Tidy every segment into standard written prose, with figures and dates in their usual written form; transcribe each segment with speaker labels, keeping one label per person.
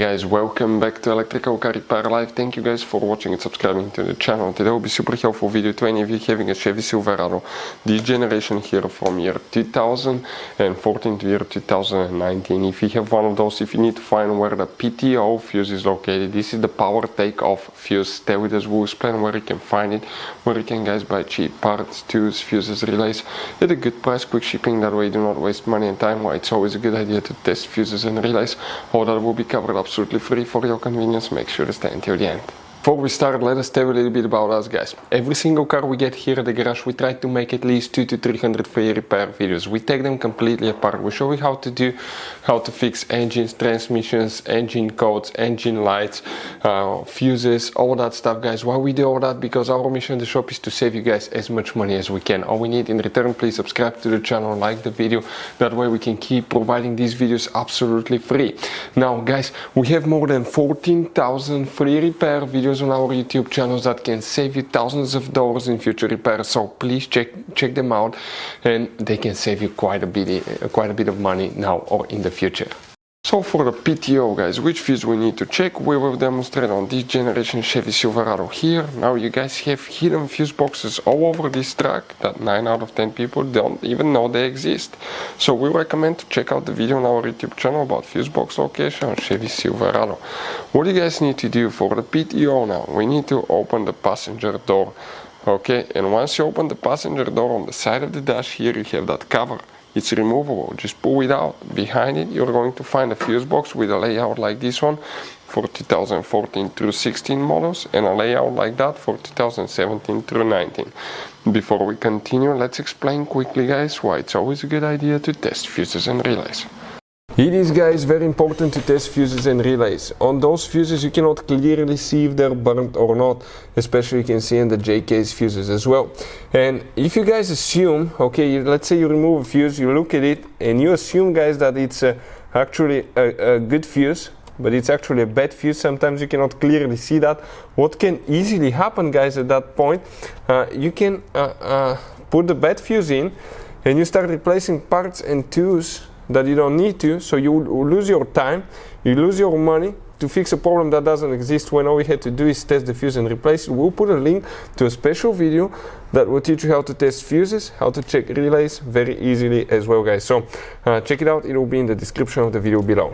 Speaker 1: Guys, welcome back to Electrical Car Repair Live. Thank you guys for watching and subscribing to the channel. Today will be super helpful video to any of you having a Chevy Silverado this generation here from year 2014 to year 2019. If you have one of those, if you need to find where the PTO fuse is located, this is the power take-off fuse. Stay with us, we'll explain where you can find it, where you can guys buy cheap parts, tools, fuses, relays at a good price, quick shipping, that way you do not waste money and time. Why it's always a good idea to test fuses and relays. All that will be covered absolutely free for your convenience. Make sure to stay until the end. Before we start, let us tell you a little bit about us, guys. Every single car we get here at the garage, we try to make at least 200 to 300 free repair videos. We take them completely apart. We show you how to fix engines, transmissions, engine codes, engine lights, fuses, all that stuff, guys. Why we do all that? Because our mission in the shop is to save you guys as much money as we can. All we need in return, please subscribe to the channel, like the video. That way we can keep providing these videos absolutely free. Now, guys, we have more than 14,000 free repair videos on our YouTube channels that can save you thousands of dollars in future repairs. So please check them out, and they can save you quite a bit of money now or in the future. So for the PTO, guys, which fuse we need to check, we will demonstrate on this generation Chevy Silverado here. Now you guys have hidden fuse boxes all over this truck that 9 out of 10 people don't even know they exist. So we recommend to check out the video on our YouTube channel about fuse box location on Chevy Silverado. What you guys need to do for the PTO now, we need to open the passenger door. Okay, and once you open the passenger door, on the side of the dash here you have that cover. It's removable, just pull it out. Behind it you're going to find a fuse box with a layout like this one for 2014 through 16 models, and a layout like that for 2017 through 19. Before we continue, let's explain quickly, guys, why it's always a good idea to test fuses and relays. It is, guys, very important to test fuses and relays. On those fuses you cannot clearly see if they're burnt or not, especially you can see in the J-case fuses as well. And if you guys assume, okay, let's say you remove a fuse, you look at it and you assume, guys, that it's actually a good fuse, but it's actually a bad fuse. Sometimes you cannot clearly see that. What can easily happen, guys, at that point, you can put the bad fuse in and you start replacing parts and tools that you don't need to, so you lose your time, you lose your money to fix a problem that doesn't exist, when all we had to do is test the fuse and replace it. We'll put a link to a special video that will teach you how to test fuses, how to check relays very easily as well, guys. So check it out, it will be in the description of the video below.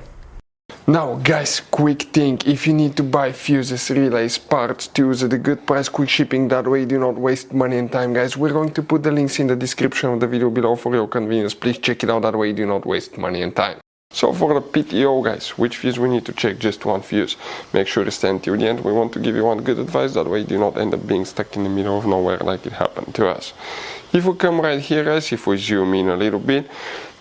Speaker 1: Now, guys, quick thing, if you need to buy fuses, relays, parts, tools at a good price, quick shipping, that way you do not waste money and time, guys, we're going to put the links in the description of the video below for your convenience. Please check it out, that way you do not waste money and time. So for the PTO, guys, which fuse we need to check? Just one fuse. Make sure to stay until the end. We want to give you one good advice, that way you do not end up being stuck in the middle of nowhere like it happened to us. If we come right here, guys, if we zoom in a little bit,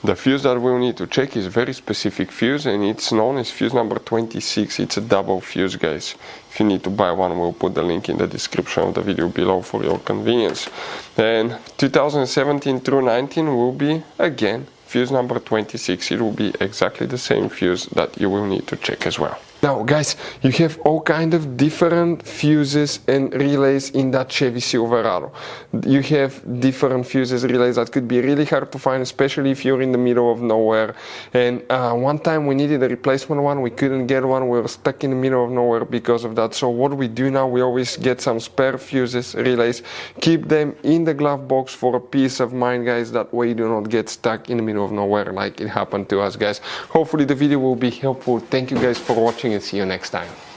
Speaker 1: the fuse that we'll need to check is a very specific fuse, and it's known as fuse number 26. It's a double fuse, guys. If you need to buy one, we'll put the link in the description of the video below for your convenience. And 2017 through 19 will be, again, fuse number 26. It will be exactly the same fuse that you will need to check as well. Now, guys, you have all kind of different fuses and relays in that Chevy Silverado. You have different fuses, relays that could be really hard to find, especially if you're in the middle of nowhere. And one time we needed a replacement one, we couldn't get one, we were stuck in the middle of nowhere because of that. So what we do now, we always get some spare fuses, relays, keep them in the glove box for a peace of mind, guys. That way you do not get stuck in the middle of nowhere like it happened to us, guys. Hopefully the video will be helpful. Thank you guys for watching, and see you next time.